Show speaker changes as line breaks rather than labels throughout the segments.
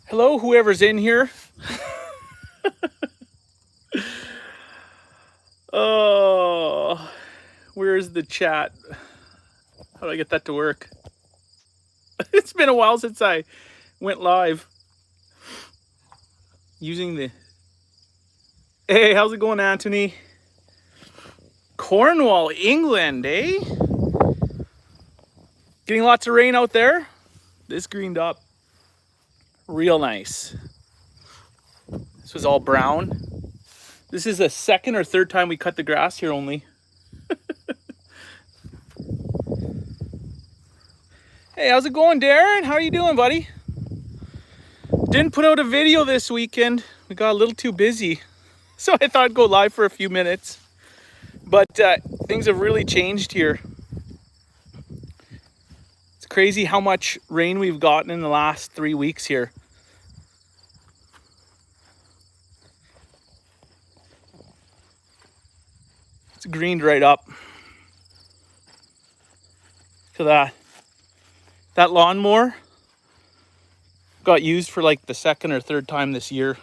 Hello, whoever's in here. Oh, where's the chat? How do I get that to work? It's been a while since I went live using the. Hey, how's it going, Anthony? Cornwall, England, eh? Getting lots of rain out there. This greened up real nice. This was all brown. This is the second or third time we cut the grass here only. Hey, how's it going, Darren? How are you doing, buddy? Didn't put out a video this weekend. We got a little too busy. So I thought I'd go live for a few minutes. But things have really changed here. It's crazy how much rain we've gotten in the last 3 weeks here. It's greened right up. Look at that. That lawnmower got used for like the second or third time this year.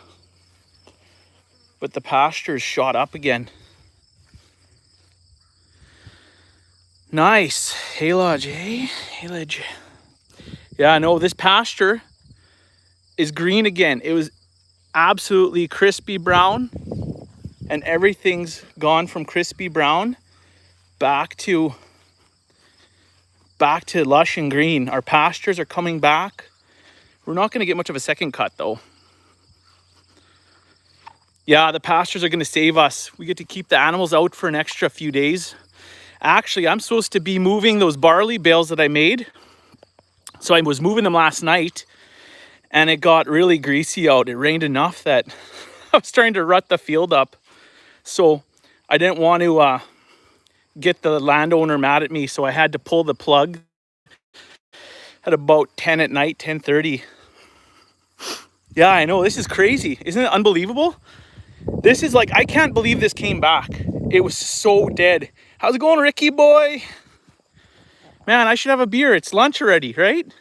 But the pasture's shot up again. Nice. Haylage, eh? Haylage. Yeah, I know this pasture is green again. It was absolutely crispy brown, and everything's gone from crispy brown back to lush and green. Our pastures are coming back. We're not going to get much of a second cut though. Yeah, the pastures are going to save us. We get to keep the animals out for an extra few days. Actually, I'm supposed to be moving those barley bales that I made. So I was moving them last night and it got really greasy out. It rained enough that I was trying to rut the field up. So I didn't want to get the landowner mad at me. So I had to pull the plug at about 10 at night, 10:30. Yeah, I know. This is crazy. Isn't it unbelievable? This is like, I can't believe this came back. It was so dead. How's it going, Ricky boy? Man, I should have a beer. It's lunch already, right?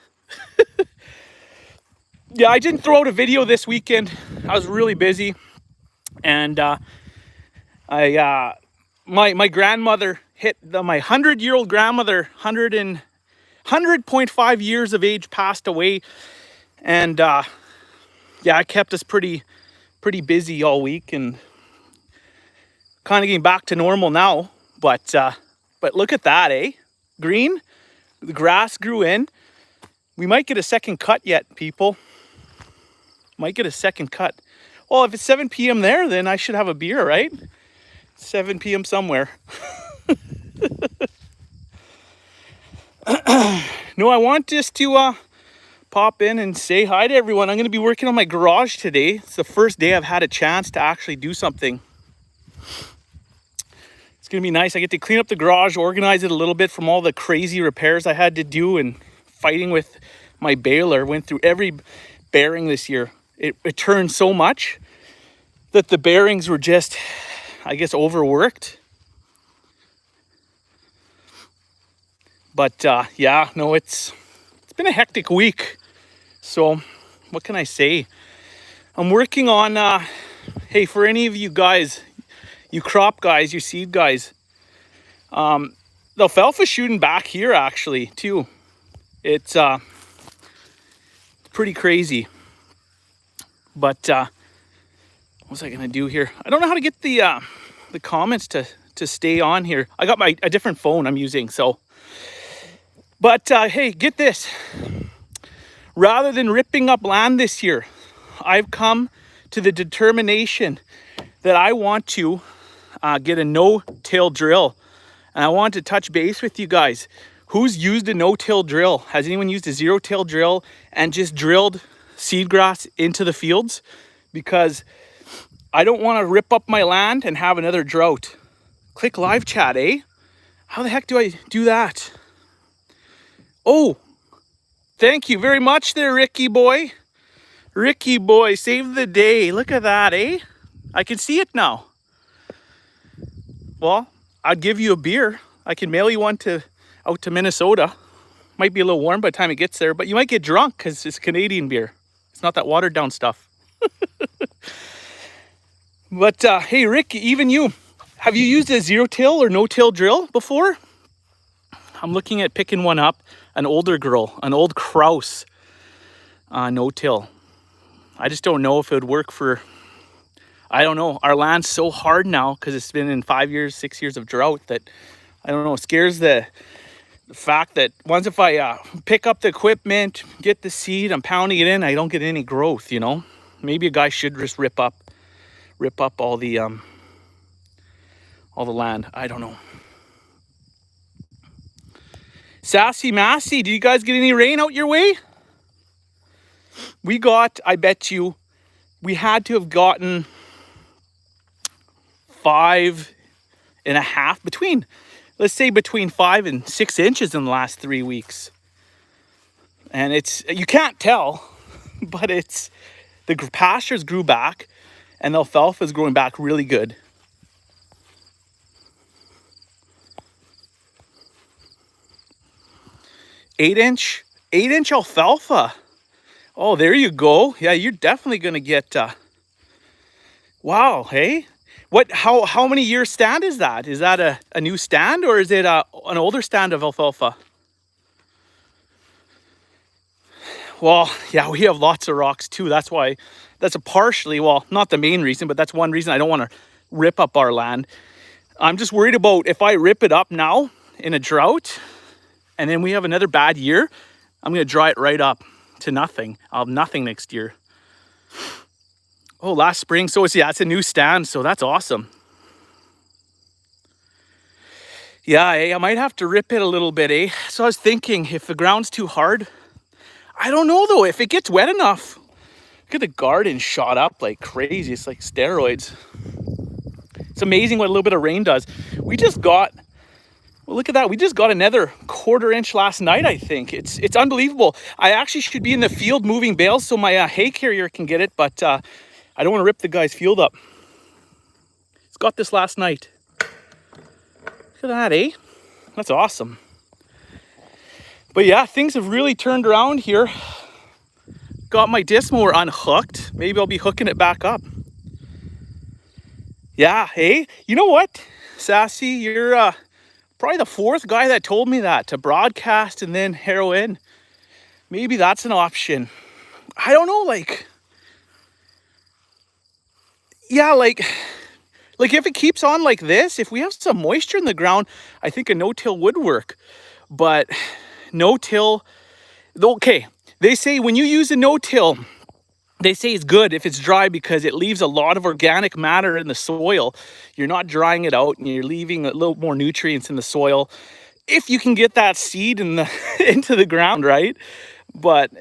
Yeah, I didn't throw out a video this weekend. I was really busy. And my grandmother hit my 100-year-old grandmother, 100.5 years of age, passed away. And yeah, it kept us pretty busy all week and kind of getting back to normal now. But look at that, eh? Green. The grass grew in. We might get a second cut yet, people. Might get a second cut. Well, if it's 7 p.m. there, then I should have a beer, right? 7 p.m. somewhere. No, I want just to pop in and say hi to everyone. I'm going to be working on my garage today. It's the first day I've had a chance to actually do something. It's going to be nice. I get to clean up the garage, organize it a little bit from all the crazy repairs I had to do and fighting with my baler. Went through every bearing this year. It turned so much that the bearings were just, I guess, overworked. But yeah, no, it's been a hectic week. So what can I say? I'm working on, hey, for any of you guys, you crop guys, you seed guys, the alfalfa's shooting back here actually too. It's pretty crazy. But what was I gonna do here? I don't know how to get the comments to stay on here. I got a different phone I'm using, so. But hey, get this. Rather than ripping up land this year, I've come to the determination that I want to get a no-till drill. And I want to touch base with you guys. Who's used a no-till drill? Has anyone used a zero-till drill and just drilled seed grass into the fields? Because I don't want to rip up my land and have another drought. Click live chat, eh? How the heck do I do that? Oh, thank you very much there, Ricky boy. Ricky boy, saved the day. Look at that, eh? I can see it now. Well, I'd give you a beer. I can mail you one out to Minnesota. Might be a little warm by the time it gets there, but you might get drunk because it's Canadian beer. It's not that watered down stuff. But hey, Rick, even you, have you used a zero-till or no-till drill before? I'm looking at picking one up, an older girl, an old Kraus no-till. I just don't know if it would work for, I don't know. Our land's so hard now because it's been in 5 years, 6 years of drought that, I don't know, it scares the fact that once if I pick up the equipment, get the seed, I'm pounding it in, I don't get any growth, you know? Maybe a guy should just rip up all the land. I don't know. Sassy Massey, do you guys get any rain out your way? We got, I bet you, we had to have gotten 5.5 between, let's say between 5 and 6 inches in the last 3 weeks. And it's, you can't tell, but it's, the pastures grew back and the alfalfa is growing back really good. 8-inch alfalfa. Oh, there you go. Yeah, you're definitely gonna get. Wow. Hey, what? How many year stand is that? Is that a new stand or is it an older stand of alfalfa? Well, yeah, we have lots of rocks too. That's why. That's a partially, well, not the main reason, but that's one reason I don't want to rip up our land. I'm just worried about if I rip it up now in a drought, and then we have another bad year, I'm going to dry it right up to nothing. I'll have nothing next year. Oh, last spring. So it's, yeah, it's a new stand. So that's awesome. Yeah, I might have to rip it a little bit, eh? So I was thinking if the ground's too hard, I don't know though, if it gets wet enough. Look at the garden shot up like crazy. It's like steroids. It's amazing what a little bit of rain does. We just got, well, look at that. We just got another 1/4 inch last night, I think. It's unbelievable. I actually should be in the field moving bales so my hay carrier can get it, but I don't want to rip the guy's field up. It's got this last night. Look at that, eh? That's awesome. But yeah, things have really turned around here. Got my disc mower unhooked. Maybe I'll be hooking it back up. Yeah, hey, you know what, Sassy, you're probably the 4th guy that told me that, to broadcast and then harrow in. Maybe that's an option. I don't know, like, yeah, like if it keeps on like this, if we have some moisture in the ground, I think a no-till would work. But no-till, okay, they say when you use a no-till, they say it's good if it's dry because it leaves a lot of organic matter in the soil. You're not drying it out and you're leaving a little more nutrients in the soil. If you can get that seed in the into the ground, right? But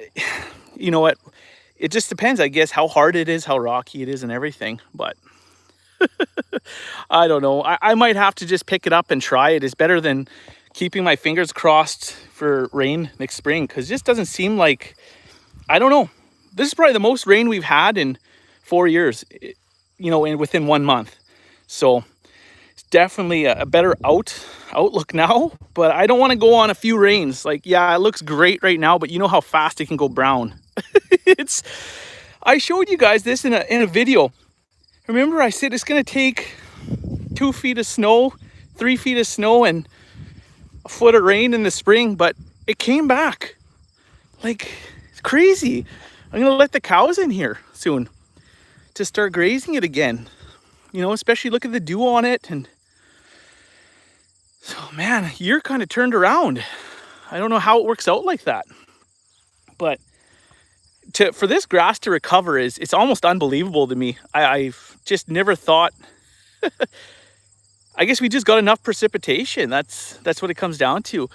you know what? It just depends, I guess, how hard it is, how rocky it is and everything. But I don't know. I might have to just pick it up and try it. It's better than keeping my fingers crossed for rain next spring because it just doesn't seem like, I don't know. This is probably the most rain we've had in 4 years, you know, within 1 month. So it's definitely a better outlook now, but I don't want to go on a few rains. Like, yeah, it looks great right now, but you know how fast it can go brown. I showed you guys this in a video. Remember I said it's going to take 2 feet of snow, 3 feet of snow and a foot of rain in the spring, but it came back. Like, it's crazy. I'm going to let the cows in here soon to start grazing it again. You know, especially look at the dew on it. And so, man, you're kind of turned around. I don't know how it works out like that. But for this grass to recover, it's almost unbelievable to me. I've just never thought... I guess we just got enough precipitation. That's what it comes down to.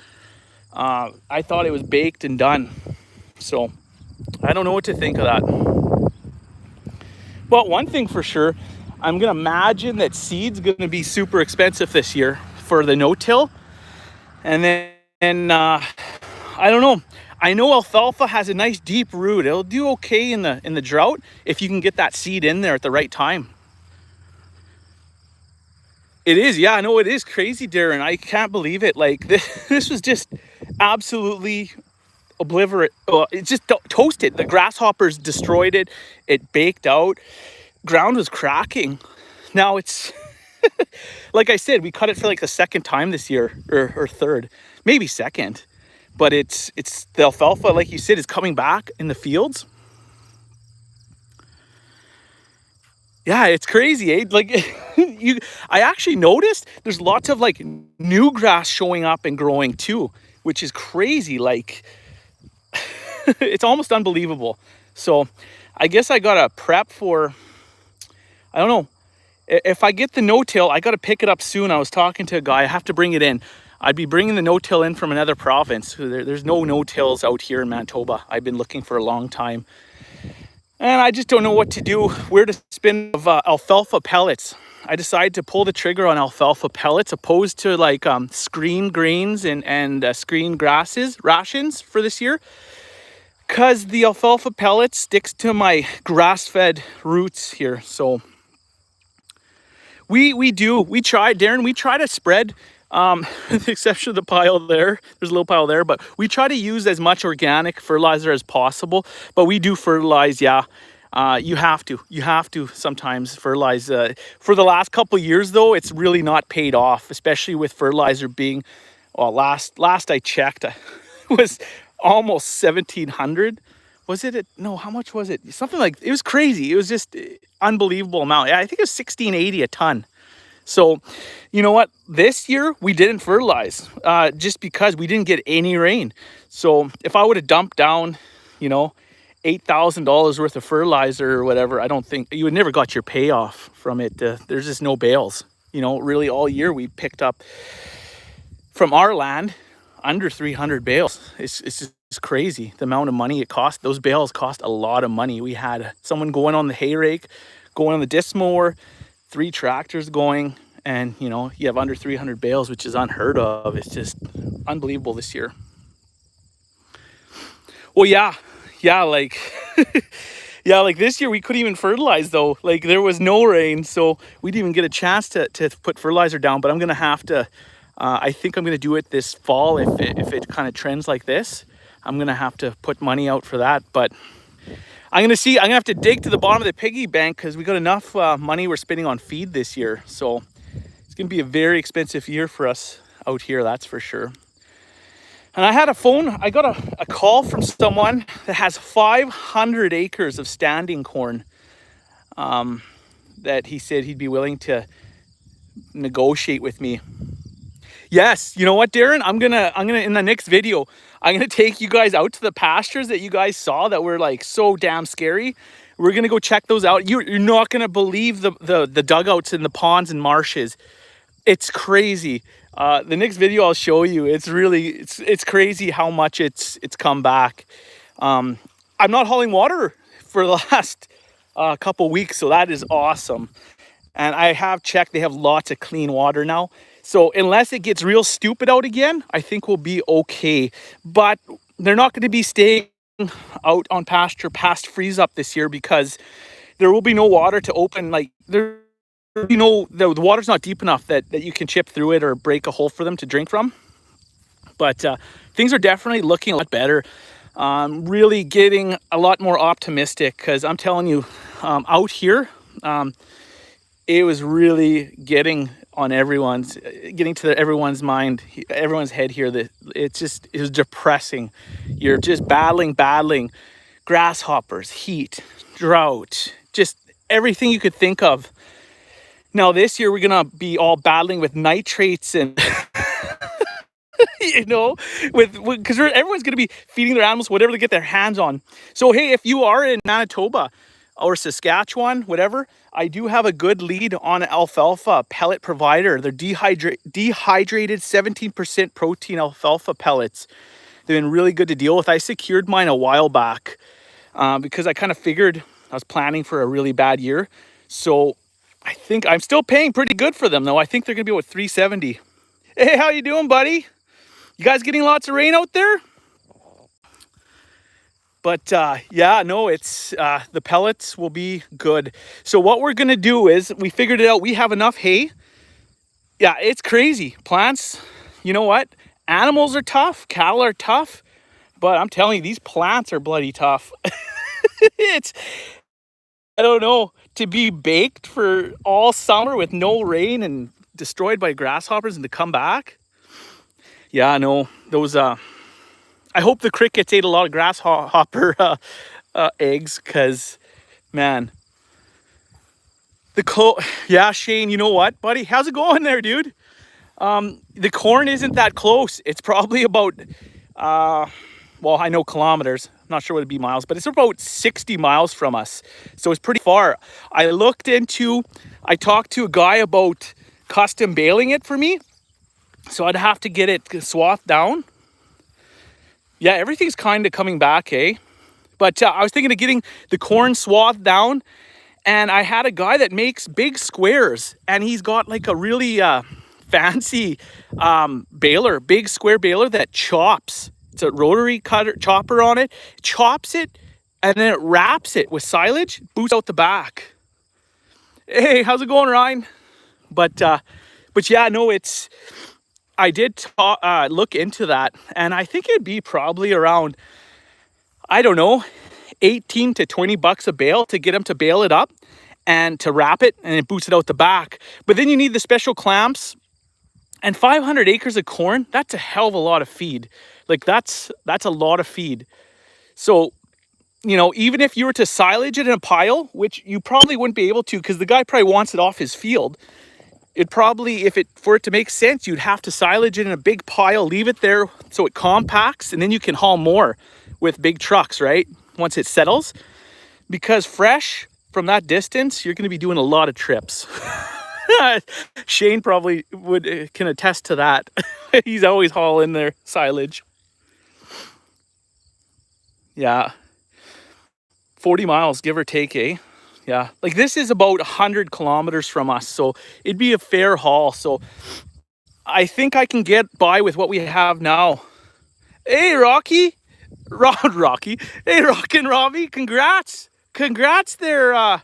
I thought it was baked and done. So... I don't know what to think of that. But one thing for sure, I'm going to imagine that seed's going to be super expensive this year for the no-till. And then, I don't know. I know alfalfa has a nice deep root. It'll do okay in the drought if you can get that seed in there at the right time. It is, yeah, I know it is crazy, Darren. I can't believe it. Like, this was just absolutely obliterate. It just toasted. The grasshoppers destroyed it. It baked out. Ground was cracking. Now it's like I said, we cut it for like the second time this year, or third, maybe second. But it's the alfalfa, like you said, is coming back in the fields. Yeah, it's crazy, eh? Like I actually noticed there's lots of like new grass showing up and growing too, which is crazy. Like it's almost unbelievable. So I guess I gotta prep for, I don't know, if I get the no-till, I gotta pick it up soon. I was talking to a guy, I have to bring it in. I'd be bringing the no-till in from another province. There's no no-tills out here in Manitoba. I've been looking for a long time. And I just don't know what to do, where to spin of alfalfa pellets. I decided to pull the trigger on alfalfa pellets opposed to like screen grains and screen grasses, rations for this year. Because the alfalfa pellet sticks to my grass-fed roots here. So we try, Darren, we try to spread, with the exception of the pile there. There's a little pile there, but we try to use as much organic fertilizer as possible. But we do fertilize, yeah. You have to sometimes fertilize. For the last couple of years, though, it's really not paid off, especially with fertilizer being, well, last I checked, was almost 1,700. Was it? No, how much was it? Something like, it was crazy. It was just unbelievable amount. I think it was 1,680 a ton. So, you know what? This year we didn't fertilize just because we didn't get any rain. So if I would have dumped down, $8,000 worth of fertilizer or whatever, I don't think you would never got your payoff from it. There's just no bales. Really all year we picked up from our land under 300 bales. It's just crazy the amount of money it cost. Those bales cost a lot of money. We had someone going on the hay rake, going on the disc mower, 3 tractors going, and you have under 300 bales, which is unheard of. It's just unbelievable this year. Well, yeah, like yeah, like this year we couldn't even fertilize though. Like there was no rain, so we didn't even get a chance to put fertilizer down. But I'm gonna have to. I think I'm gonna do it this fall if it kind of trends like this. I'm gonna have to put money out for that. But I'm gonna have to dig to the bottom of the piggy bank because we got enough money we're spending on feed this year. So it's gonna be a very expensive year for us out here, that's for sure. And I got a call from someone that has 500 acres of standing corn that he said he'd be willing to negotiate with me. Yes, you know what, Darren? I'm gonna in the next video, I'm gonna take you guys out to the pastures that you guys saw that were like so damn scary. We're gonna go check those out. You're not gonna believe the dugouts and the ponds and marshes. It's crazy. The next video I'll show you. It's crazy how much it's come back. I'm not hauling water for the last couple weeks, so that is awesome. And I have checked; they have lots of clean water now. So unless it gets real stupid out again, I think we'll be okay. But they're not going to be staying out on pasture past freeze up this year because there will be no water to open. Like the water's not deep enough that you can chip through it or break a hole for them to drink from. But things are definitely looking a lot better. Really getting a lot more optimistic because I'm telling you, out here, it was really getting to everyone's mind, everyone's head here, that it was depressing. You're just battling grasshoppers, heat, drought, just everything you could think of. Now this year we're gonna be all battling with nitrates and because everyone's gonna be feeding their animals whatever they get their hands on. So hey, if you are in Manitoba or Saskatchewan, whatever, I do have a good lead on alfalfa pellet provider. They're dehydrated 17% protein alfalfa pellets. They've been really good to deal with. I secured mine a while back because I kind of figured I was planning for a really bad year. So I think I'm still paying pretty good for them though. I think they're gonna be about $3.70. Hey, how you doing, buddy? You guys getting lots of rain out there? But yeah, no, it's the pellets will be good. So what we're gonna do is, we figured it out. We have enough hay. Yeah, it's crazy. Plants, you know what? Animals are tough. Cattle are tough. But I'm telling you, these plants are bloody tough. It's, I don't know, to be baked for all summer with no rain and destroyed by grasshoppers and to come back. Yeah, no, those, I hope the crickets ate a lot of grasshopper eggs, because, man, yeah, Shane, you know what, buddy? How's it going there, dude? The corn isn't that close. It's probably about, well, I know kilometers. I'm not sure what it'd be miles, but it's about 60 miles from us. So it's pretty far. I talked to a guy about custom baling it for me. So I'd have to get it swathed down. Yeah, everything's kind of coming back, eh? But I was thinking of getting the corn swathed down. And I had a guy that makes big squares. And he's got like a really fancy baler, big square baler that chops. It's a rotary chopper on it. It chops it, and then it wraps it with silage, boots out the back. Hey, how's it going, Ryan? But yeah, no, I did look into that, and I think it'd be probably around, I don't know, 18 to 20 bucks a bale to get them to bale it up and to wrap it, and it boots it out the back. But then you need the special clamps, and 500 acres of corn, that's a hell of a lot of feed. Like that's a lot of feed. So, you know, even if you were to silage it in a pile, which you probably wouldn't be able to, because the guy probably wants it off his field, it probably, for it to make sense, you'd have to silage it in a big pile, leave it there so it compacts, and then you can haul more with big trucks, right? Once it settles. Because fresh from that distance, you're going to be doing a lot of trips. Shane probably can attest to that. He's always hauling their silage. Yeah. 40 miles, give or take, eh? Yeah. Like this is about 100 kilometers from us, so it'd be a fair haul. So I think I can get by with what we have now. Hey, Rocky. Rocky. Hey, Rockin' Robbie. Congrats. Congrats there,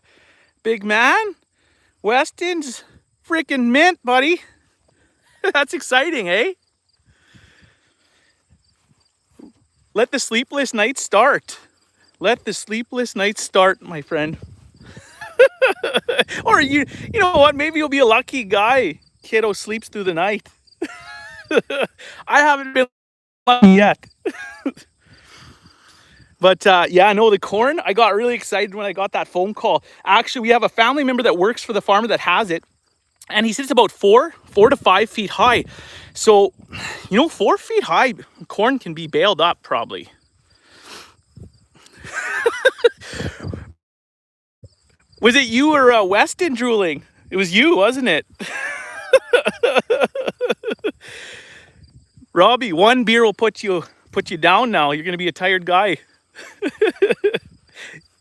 big man. Weston's freaking mint, buddy. That's exciting, eh? Let the sleepless nights start. Let the sleepless nights start, my friend. Or you know what? Maybe you'll be a lucky guy. Kiddo sleeps through the night. I haven't been lucky yet. But yeah, no, the corn, I got really excited when I got that phone call. Actually, we have a family member that works for the farmer that has it. And he said it's about 4 to 5 feet high. So, 4 feet high corn can be baled up probably. Was it you or Weston drooling? It was you, wasn't it? Robbie, one beer will put you down now. You're going to be a tired guy.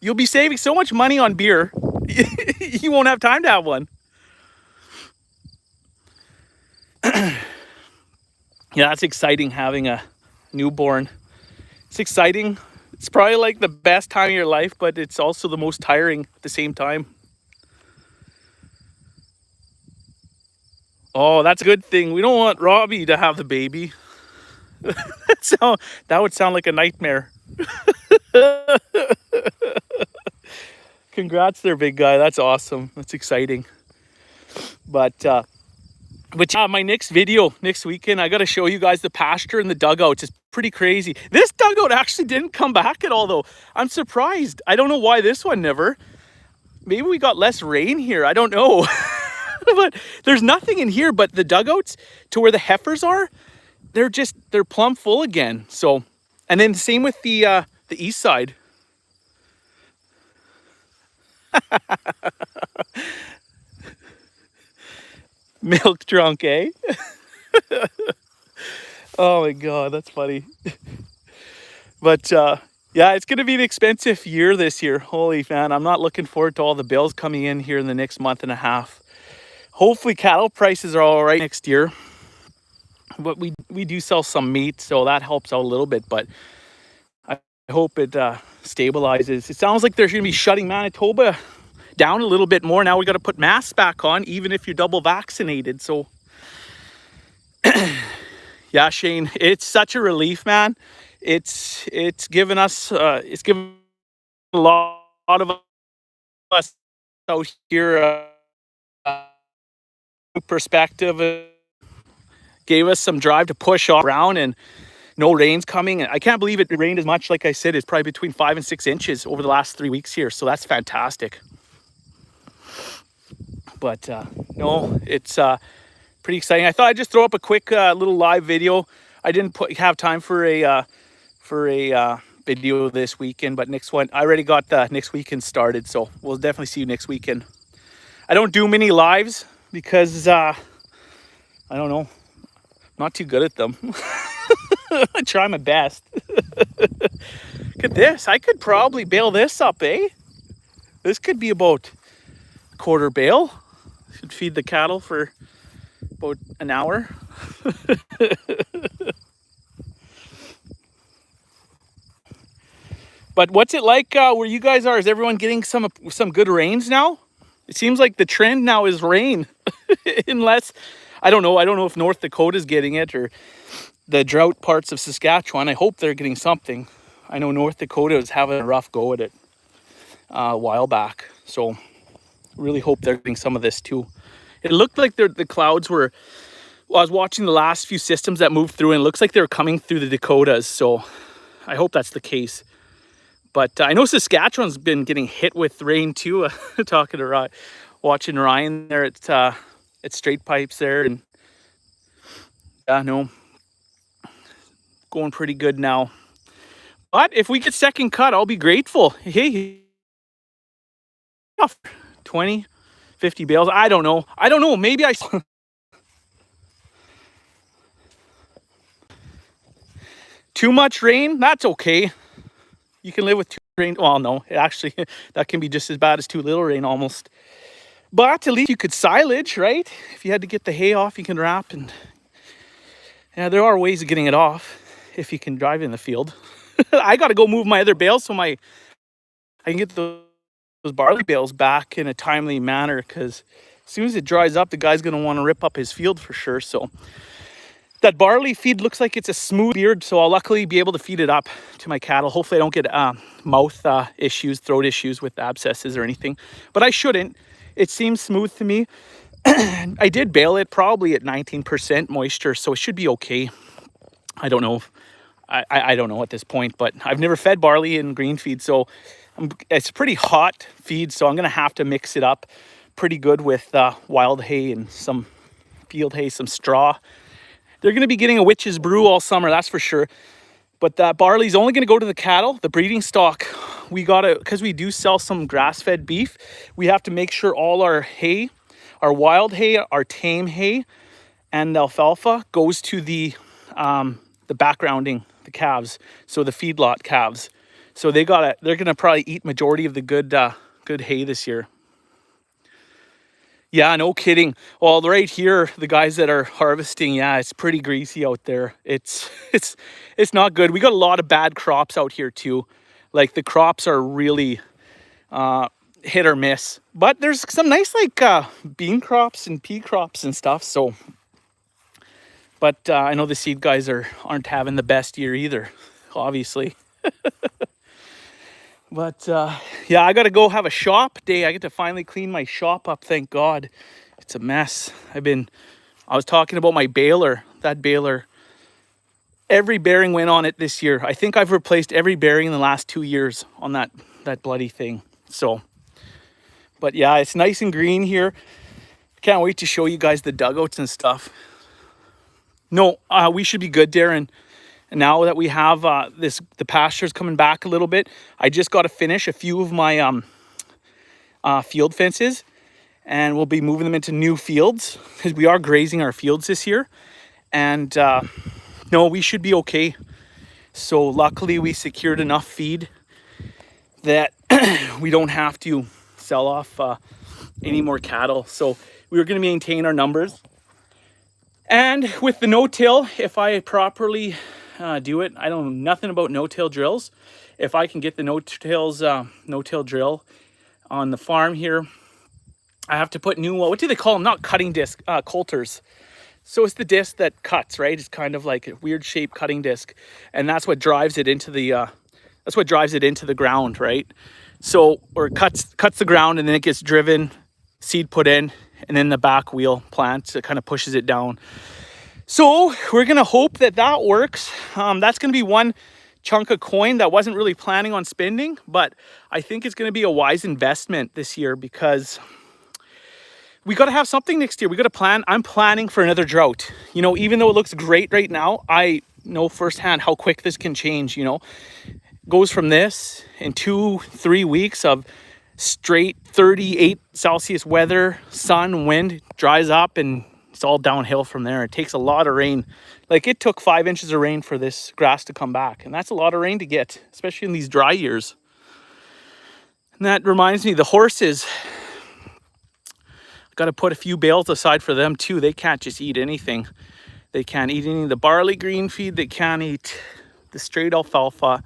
You'll be saving so much money on beer. You won't have time to have one. Yeah, that's exciting having a newborn. It's exciting. It's probably like the best time of your life, but it's also the most tiring at the same time. Oh, that's a good thing. We don't want Robbie to have the baby. So that would sound like a nightmare. Congrats there, big guy. That's awesome. That's exciting. But yeah, my next video next weekend, I got to show you guys the pasture and the dugouts. It's pretty crazy. This dugout actually didn't come back at all, though. I'm surprised. I don't know why this one never. Maybe we got less rain here. I don't know. But there's nothing in here but the dugouts to where the heifers are. They're plumb full again. So, and then same with the east side. Milk drunk, eh? Oh my God, that's funny. But yeah, it's going to be an expensive year this year. Holy man, I'm not looking forward to all the bills coming in here in the next month and a half. Hopefully cattle prices are all right next year. But we do sell some meat, so that helps out a little bit. But I hope it stabilizes. It sounds like they're going to be shutting Manitoba down a little bit more. Now we got to put masks back on, even if you're double vaccinated. So yeah, Shane, it's such a relief, man. it's given us it's given a lot of us out here perspective. Gave us some drive to push off around, and no rain's coming. I can't believe it rained as much. Like I said, it's probably between 5 and 6 inches over the last 3 weeks here, so that's fantastic. But no, it's pretty exciting. I thought I'd just throw up a quick little live video. I didn't have time for a video this weekend, but next one, I already got the next weekend started, so we'll definitely see you next weekend. I don't do many lives because I don't know, I'm not too good at them. I try my best. Look at this. I could probably bale this up, eh? This could be about a quarter bale. Should feed the cattle for about an hour. But what's it like where you guys are? Is everyone getting some good rains now? It seems like the trend now is rain. Unless, I don't know if North Dakota's getting it or the drought parts of Saskatchewan. I hope they're getting something. I know North Dakota was having a rough go at it a while back. So really hope they're getting some of this too. It looked like the clouds were, well, I was watching the last few systems that moved through, and it looks like they were coming through the Dakotas. So I hope that's the case. But I know Saskatchewan's been getting hit with rain too. Talking to watching Ryan there at Straight Pipes there, and yeah, no, going pretty good now. But if we get second cut, I'll be grateful. Hey, 20, 50 bales. I don't know. Maybe I. Too much rain? That's okay. You can live with too much rain. Well, no, actually, that can be just as bad as too little rain almost. But at least you could silage, right? If you had to get the hay off, you can wrap, and yeah, there are ways of getting it off if you can drive in the field. I got to go move my other bales so I can get those barley bales back in a timely manner, because as soon as it dries up, the guy's going to want to rip up his field for sure. So that barley feed looks like it's a smooth beard, so I'll luckily be able to feed it up to my cattle. Hopefully I don't get mouth issues, throat issues with abscesses or anything, but I shouldn't. It seems smooth to me. I did bale it probably at 19% moisture, so it should be okay. I don't know. I don't know at this point, but I've never fed barley in green feed, so it's pretty hot feed, so I'm going to have to mix it up pretty good with wild hay and some field hay, some straw. They're going to be getting a witch's brew all summer, that's for sure. But that barley's only going to go to the cattle, the breeding stock. We got to, because we do sell some grass-fed beef, we have to make sure all our hay, our wild hay, our tame hay, and the alfalfa goes to the backgrounding, the calves, so the feedlot calves. So they're gonna probably eat majority of the good hay this year. Yeah, no kidding. Well, right here, the guys that are harvesting, yeah, it's pretty greasy out there. It's not good. We got a lot of bad crops out here too. Like the crops are really hit or miss. But there's some nice like bean crops and pea crops and stuff. So, but I know the seed guys aren't having the best year either, obviously. But yeah, I got to go have a shop day. I get to finally clean my shop up. Thank God. It's a mess. I was talking about my baler. That baler, every bearing went on it this year. I think I've replaced every bearing in the last 2 years on that bloody thing. So, but yeah, it's nice and green here. Can't wait to show you guys the dugouts and stuff. No, we should be good, Darren. And now that we have the pastures coming back a little bit, I just got to finish a few of my field fences, and we'll be moving them into new fields because we are grazing our fields this year. And no, we should be okay. So luckily we secured enough feed that we don't have to sell off any more cattle. So we're going to maintain our numbers. And with the no-till, if I properly do it, I don't know nothing about no-till drills. If I can get the no-till drill on the farm here, I have to put new, what do they call them? Not cutting disc, coulters. So it's the disc that cuts, right? It's kind of like a weird shaped cutting disc, and that's what drives it into the ground, right? So, or cuts the ground, and then it gets driven, seed put in, and then the back wheel plants. It kind of pushes it down. So we're gonna hope that that works. That's gonna be one chunk of coin that wasn't really planning on spending, but I think it's gonna be a wise investment this year because we got to have something next year. We got to plan. I'm planning for another drought. You know, even though it looks great right now, I know firsthand how quick this can change. You know, goes from this in 2-3 weeks of straight 38 Celsius weather, sun, wind, dries up, and it's all downhill from there. It takes a lot of rain. Like it took 5 inches of rain for this grass to come back, and that's a lot of rain to get, especially in these dry years. And that reminds me, the horses, got to put a few bales aside for them too. They can't just eat anything. They can't eat any of the barley green feed. They can't eat the straight alfalfa.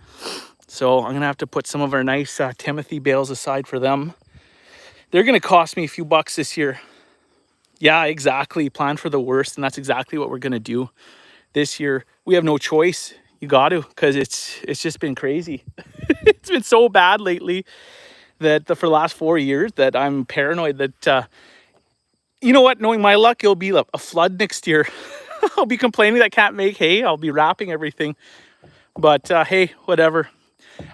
So I'm gonna have to put some of our nice Timothy bales aside for them. They're gonna cost me a few bucks this year. Yeah, exactly. Plan for the worst, and that's exactly what we're gonna do this year. We have no choice. You got to, because it's just been crazy. It's been so bad lately that for the last 4 years that I'm paranoid that. You know what? Knowing my luck, it'll be a flood next year. I'll be complaining that I can't make hay. I'll be wrapping everything. But hey, whatever.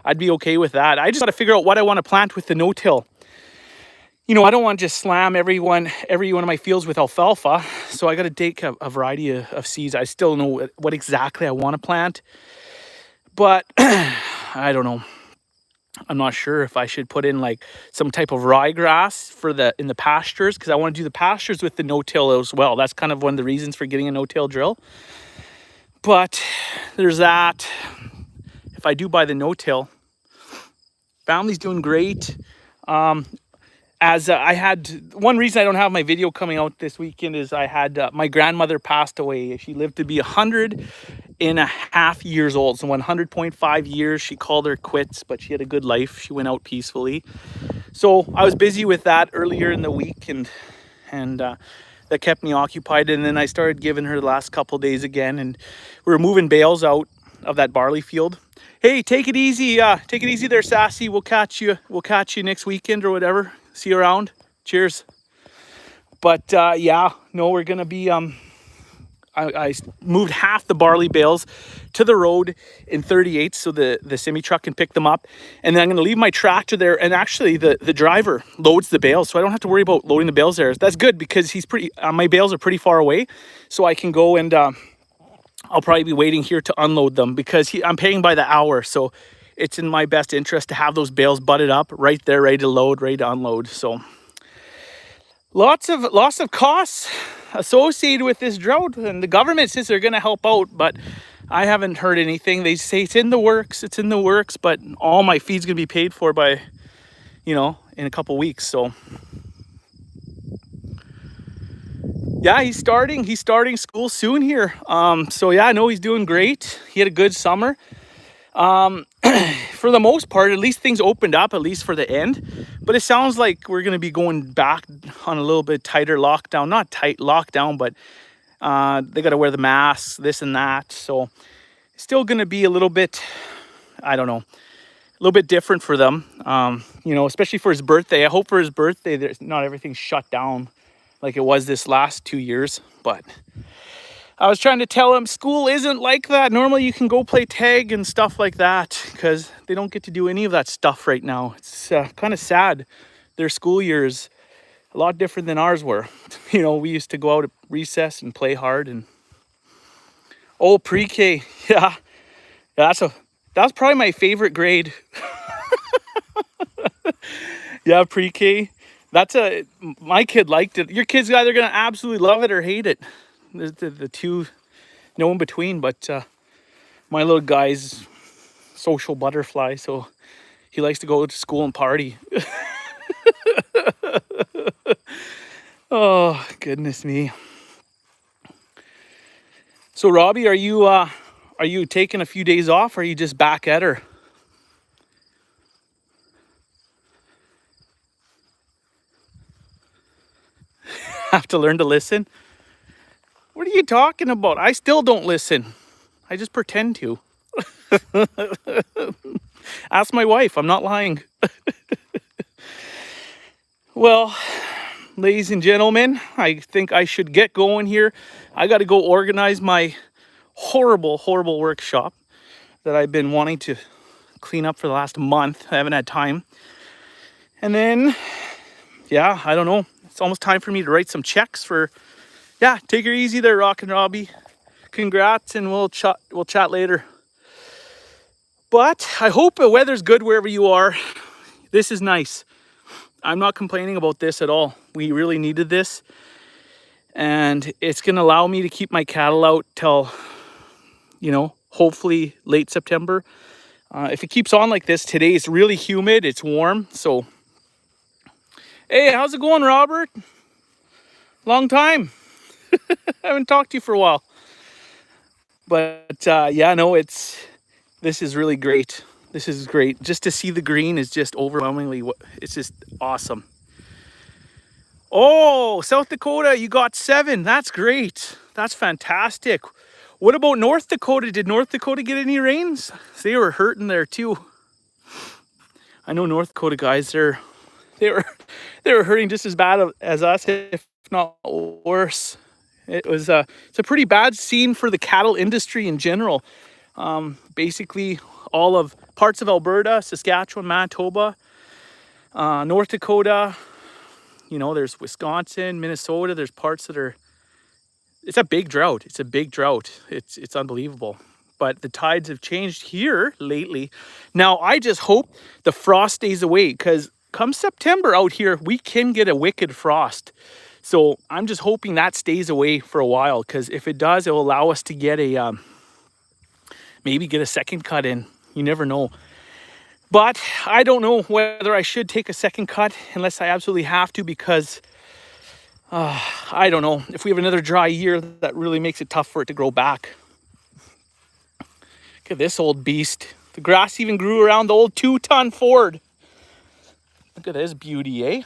I'd be okay with that. I just got to figure out what I want to plant with the no-till. You know, I don't want to just slam every one of my fields with alfalfa. So I got to take a variety of seeds. I still know what exactly I want to plant. But I don't know. I'm not sure if I should put in like some type of ryegrass in the pastures, because I want to do the pastures with the no-till as well. That's kind of one of the reasons for getting a no-till drill. But there's that. If I do buy the no-till, family's doing great. I had one reason I don't have my video coming out this weekend is I had my grandmother passed away. She lived to be 100.5 years old. So 100.5 years, she called her quits, but she had a good life. She went out peacefully. So I was busy with that earlier in the week, and that kept me occupied. And then I started giving her the last couple days again, and we were moving bales out of that barley field. Hey, take it easy. Take it easy there, Sassy. We'll catch you next weekend or whatever. See you around. Cheers. But yeah, no, we're gonna be I moved half the barley bales to the road in 38 so the semi truck can pick them up, and then I'm gonna leave my tractor there, and actually the driver loads the bales, so I don't have to worry about loading the bales there. That's good because he's pretty my bales are pretty far away, so I can go and I'll probably be waiting here to unload them because I'm paying by the hour, so it's in my best interest to have those bales butted up right there, ready to load, ready to unload. So lots of costs associated with this drought, and the government says they're going to help out, but I haven't heard anything. They say it's in the works, but all my feed's going to be paid for by, in a couple weeks. So yeah, he's starting school soon here. So yeah, I know he's doing great. He had a good summer. For the most part, at least things opened up, at least for the end. But it sounds like we're going to be going back on a little bit tighter lockdown. Not tight lockdown, but they got to wear the masks, this and that. So it's still going to be a little bit, I don't know, a little bit different for them. Especially for his birthday. I hope for his birthday, there's not everything's shut down like it was this last 2 years. But I was trying to tell him school isn't like that. Normally you can go play tag and stuff like that because they don't get to do any of that stuff right now. It's kind of sad. Their school years a lot different than ours were. We used to go out at recess and play hard. And pre-K, yeah, that's probably my favorite grade. Yeah, pre-K. My kid liked it. Your kid's either gonna absolutely love it or hate it. The two, no in between. But my little guy's social butterfly, so he likes to go to school and party. Oh, goodness me. So Robbie, are you taking a few days off, or are you just back at her? Have to learn to listen. What are you talking about? I still don't listen. I just pretend to. Ask my wife. I'm not lying. Well, ladies and gentlemen, I think I should get going here. I got to go organize my horrible, horrible workshop that I've been wanting to clean up for the last month. I haven't had time. And then, yeah, I don't know. It's almost time for me to write some checks for, yeah, take her easy there, Rock and Robbie. Congrats, and we'll chat later. But I hope the weather's good wherever you are. This is nice. I'm not complaining about this at all. We really needed this. And it's going to allow me to keep my cattle out till, you know, hopefully late September. If it keeps on like this, today it's really humid. It's warm. So, hey, how's it going, Robert? Long time. I haven't talked to you for a while. But yeah, no, this is really great. This is great. Just to see the green is just overwhelmingly, it's just awesome. Oh, South Dakota, you got 7. That's great. That's fantastic. What about North Dakota? Did North Dakota get any rains? They were hurting there too. I know North Dakota guys, they were hurting just as bad as us, if not worse. It's a pretty bad scene for the cattle industry in general. Basically, all of parts of Alberta, Saskatchewan, Manitoba, North Dakota, you know, there's Wisconsin, Minnesota, there's parts that are, it's a big drought. It's a big drought. It's unbelievable. But the tides have changed here lately. Now, I just hope the frost stays away, because come September out here, we can get a wicked frost. So I'm just hoping that stays away for a while, because if it does, it will allow us to get a, maybe get a second cut in. You never know. But I don't know whether I should take a second cut unless I absolutely have to, because I don't know. If we have another dry year, that really makes it tough for it to grow back. Look at this old beast. The grass even grew around the old 2-ton Ford. Look at this beauty, eh?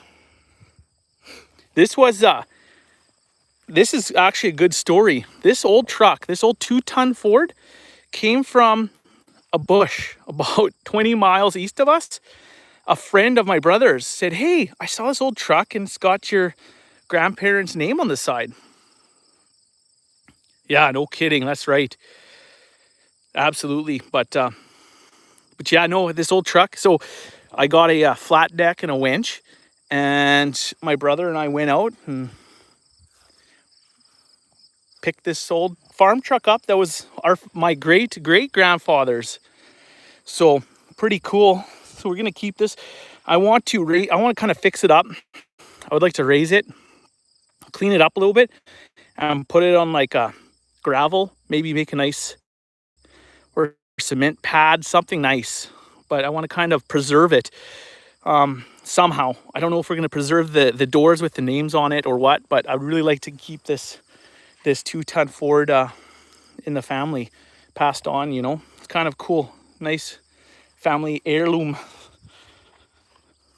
This is actually a good story. This old truck, this old 2-ton Ford, came from a bush about 20 miles east of us. A friend of my brother's said, hey, I saw this old truck and it's got your grandparents' name on the side. Yeah, no kidding. That's right. Absolutely. But yeah, no, this old truck. So I got a flat deck and a winch, and my brother and I went out and picked this old farm truck up that was my great grandfather's. So pretty cool. So we're gonna keep this. I want to kind of fix it up. I would like to raise it, clean it up a little bit, and put it on like a gravel, maybe make a nice or cement pad, something nice. But I want to kind of preserve it somehow. I don't know if we're going to preserve the doors with the names on it or what, but I'd really like to keep this 2-ton Ford in the family, passed on, you know. It's kind of cool. Nice family heirloom.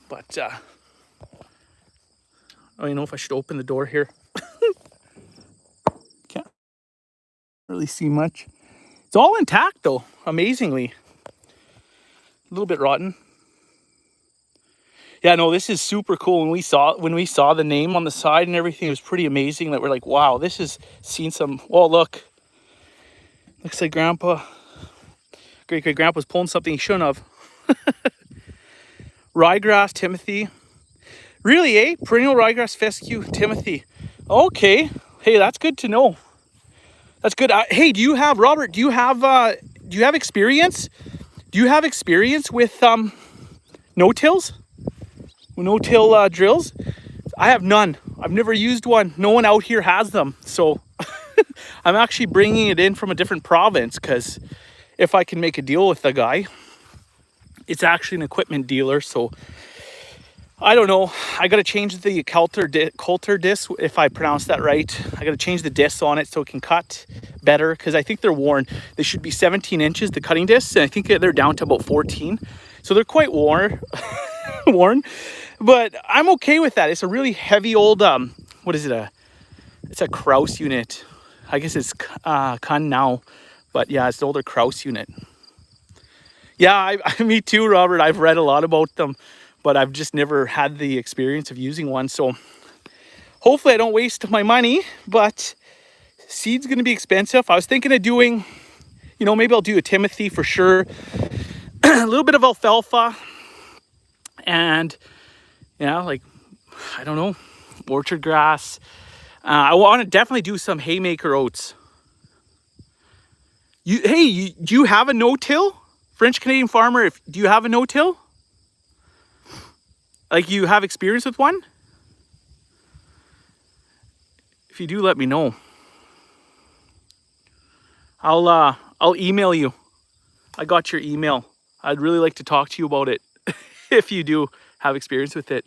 But I don't even know if I should open the door here. Can't really see much. It's all intact though, amazingly. A little bit rotten. Yeah, no, this is super cool. When we saw the name on the side and everything, it was pretty amazing that we're like, wow, this has seen some. Oh, look. Looks like great-great-grandpa's pulling something he shouldn't have. Ryegrass Timothy. Really, eh? Perennial ryegrass fescue Timothy. Okay. Hey, that's good to know. That's good. Hey, Robert, do you have experience? Do you have experience with no-tills? No-till drills? I have none. I've never used one. No one out here has them. So I'm actually bringing it in from a different province, because if I can make a deal with the guy, it's actually an equipment dealer. So I don't know. I got to change the Coulter disc, if I pronounce that right. I got to change the discs on it so it can cut better, because I think they're worn. They should be 17 inches, the cutting discs, and I think they're down to about 14. So they're quite worn. But I'm okay with that. It's a really heavy old, what is it? It's a Kraus unit. I guess it's Kun now, but yeah, it's the older Kraus unit. Yeah, me too, Robert. I've read a lot about them, but I've just never had the experience of using one. So hopefully I don't waste my money, but seed's going to be expensive. I was thinking of doing, maybe I'll do a Timothy for sure, a little bit of alfalfa, and like, I don't know, orchard grass. I want to definitely do some haymaker oats. Do you have a no-till? French Canadian farmer, do you have a no-till? Like, you have experience with one? If you do, let me know. I'll email you. I got your email. I'd really like to talk to you about it if you do have experience with it.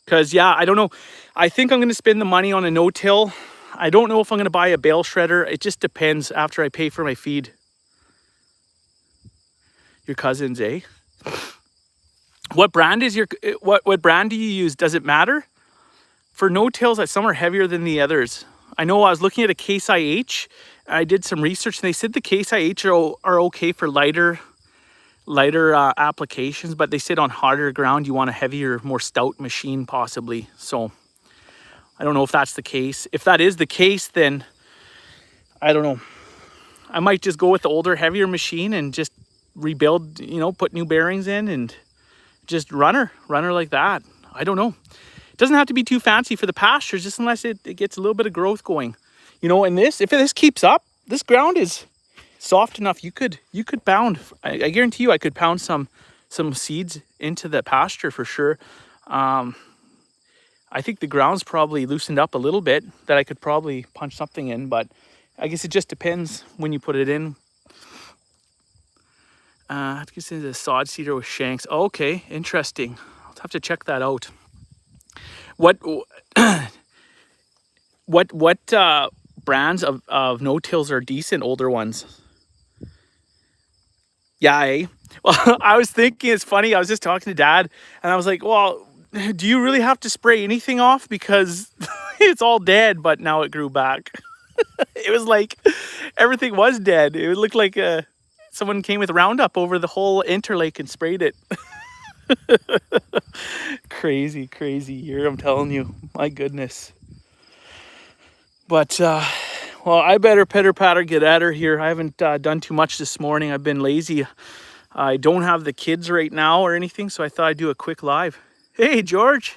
Because, yeah, I don't know. I think I'm going to spend the money on a no-till. I don't know if I'm going to buy a bale shredder. It just depends after I pay for my feed. Your cousins, eh? What brand is what brand do you use? Does it matter? For no-tills, some are heavier than the others. I know I was looking at a Case IH. I did some research and they said the Case IH are okay for lighter applications, but they said on harder ground you want a heavier, more stout machine possibly. So I don't know if that's the case. If that is the case, then I don't know. I might just go with the older, heavier machine and just rebuild, put new bearings in and just run her like that. I don't know. It doesn't have to be too fancy for the pastures, just unless it gets a little bit of growth going. And if this keeps up, this ground is soft enough. You could pound. I guarantee you, I could pound some seeds into the pasture for sure. I think the ground's probably loosened up a little bit that I could probably punch something in, but I guess it just depends when you put it in. I guess it's a sod seeder with shanks. Oh, okay, interesting. I'll have to check that out. What brands of no-tills are decent, older ones? Yeah, eh? Well, I was thinking, it's funny, I was just talking to Dad, and I was like, well, do you really have to spray anything off? Because it's all dead, but now it grew back. It was like everything was dead. It looked like someone came with Roundup over the whole interlake and sprayed it. Crazy year, I'm telling you. My goodness. But, well, I better pitter-patter get at her here. I haven't done too much this morning. I've been lazy. I don't have the kids right now or anything, so I thought I'd do a quick live. Hey, George.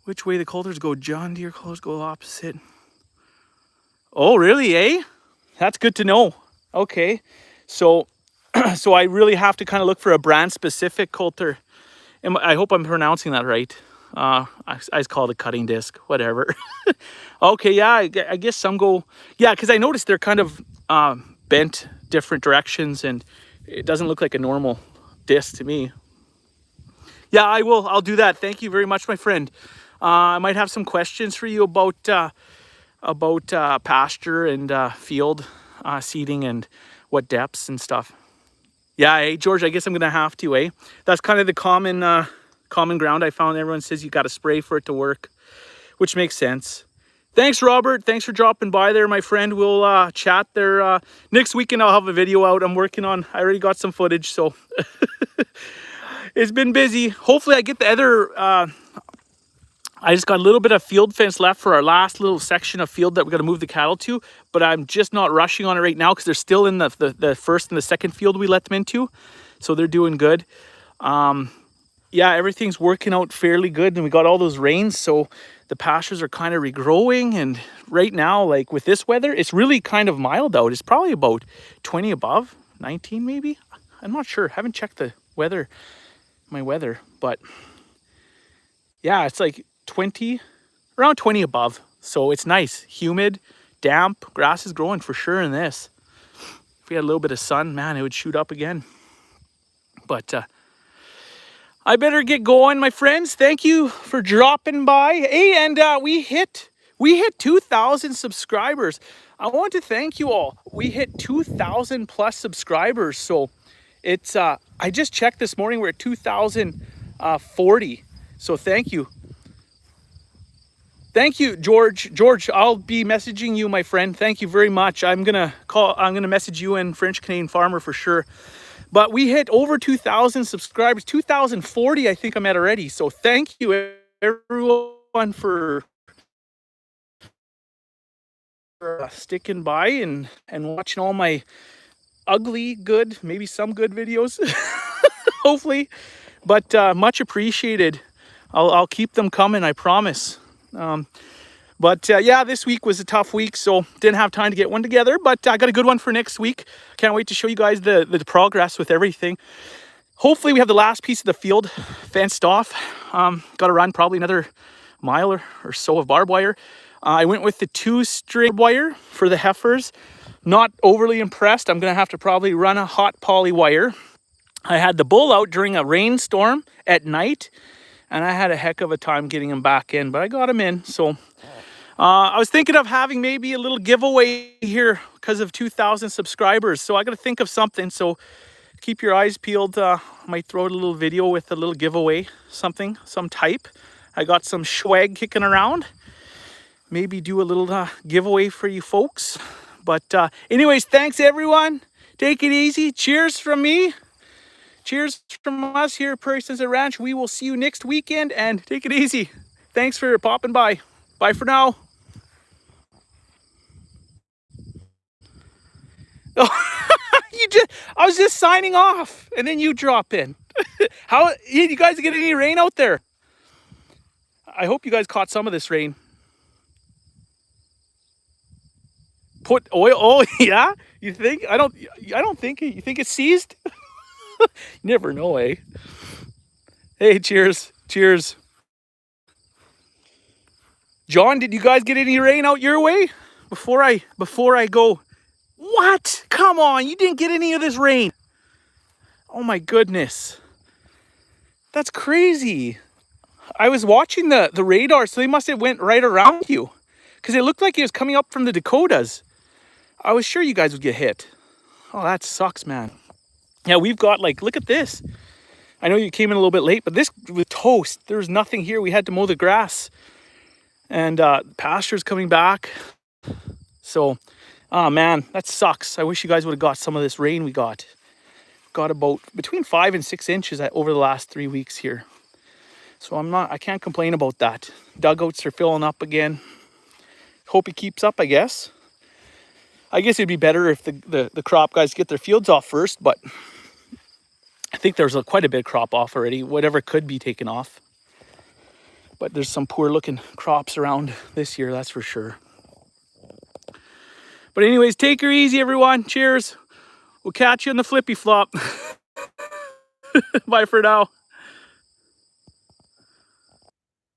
Which way the coulters go? John Deere coulters go opposite. Oh, really, eh? That's good to know. Okay. So I really have to kind of look for a brand-specific coulter. I hope I'm pronouncing that right. I just call it a cutting disc, whatever. Okay, yeah, I guess some go... Yeah, because I noticed they're kind of bent different directions, and it doesn't look like a normal disc to me. Yeah, I will. I'll do that. Thank you very much, my friend. I might have some questions for you about pasture and field seeding and what depths and stuff. Yeah, hey, George, I guess I'm going to have to, eh? That's kind of the common ground I found. Everyone says you got to spray for it to work, which makes sense. Thanks, Robert. Thanks for dropping by there, my friend. We'll chat there. Next weekend, I'll have a video out. I already got some footage, so it's been busy. Hopefully, I get the other... I just got a little bit of field fence left for our last little section of field that we're going to move the cattle to, but I'm just not rushing on it right now because they're still in the first and the second field we let them into, so they're doing good. Yeah, everything's working out fairly good, and we got all those rains, so the pastures are kind of regrowing, and right now, like with this weather, it's really kind of mild out. It's probably about 20 above, 19 maybe? I'm not sure. I haven't checked my weather, but yeah, it's like around 20 above. So it's nice, humid, damp, grass is growing for sure in this. If we had a little bit of sun, man, it would shoot up again. But I better get going, my friends. Thank you for dropping by. Hey, and we hit 2,000 subscribers. I want to thank you all. We hit 2,000 plus subscribers. So it's I just checked this morning, we're at 2,040. So thank you. Thank you, George. George, I'll be messaging you, my friend. Thank you very much. I'm gonna message you and French Canadian Farmer for sure. But we hit over 2,000 subscribers, 2,040 I think I'm at already. So thank you everyone for sticking by and watching all my ugly, good, maybe some good videos, hopefully. But much appreciated. I'll keep them coming, I promise. But yeah, this week was a tough week, so didn't have time to get one together. But I got a good one for next week. Can't wait to show you guys the progress with everything. Hopefully we have the last piece of the field fenced off. Got to run probably another mile or so of barbed wire. I went with the 2-string wire for the heifers. Not overly impressed. I'm going to have to probably run a hot poly wire. I had the bull out during a rainstorm at night, and I had a heck of a time getting him back in, but I got him in. So I was thinking of having maybe a little giveaway here because of 2,000 subscribers. So I got to think of something. So keep your eyes peeled. Might throw out a little video with a little giveaway, some type. I got some swag kicking around. Maybe do a little giveaway for you folks. But anyways, thanks everyone. Take it easy. Cheers from me. Cheers from us here at Prairie Sunset Ranch. We will see you next weekend, and take it easy. Thanks for popping by. Bye for now. Oh, I was just signing off, and then you drop in. How you guys get any rain out there? I hope you guys caught some of this rain. Put oil. Oh yeah, you think? I don't think. You think it's seized? You never know, eh? Hey, cheers. Cheers. John, did you guys get any rain out your way? Before I go. What? Come on, you didn't get any of this rain. Oh my goodness. That's crazy. I was watching the radar, so they must have went right around you. Because it looked like it was coming up from the Dakotas. I was sure you guys would get hit. Oh, that sucks, man. Yeah, we've got look at this. I know you came in a little bit late, but this was toast. There was nothing here. We had to mow the grass. And pasture's coming back. So, oh man, that sucks. I wish you guys would have got some of this rain we got. Got about between 5 and 6 inches over the last 3 weeks here. So I can't complain about that. Dugouts are filling up again. Hope it keeps up, I guess. I guess it'd be better if the crop guys get their fields off first, but I think there's quite a bit of crop off already, whatever could be taken off. But there's some poor looking crops around this year, that's for sure. But anyways, take her easy, everyone. Cheers. We'll catch you in the flippy flop. Bye for now.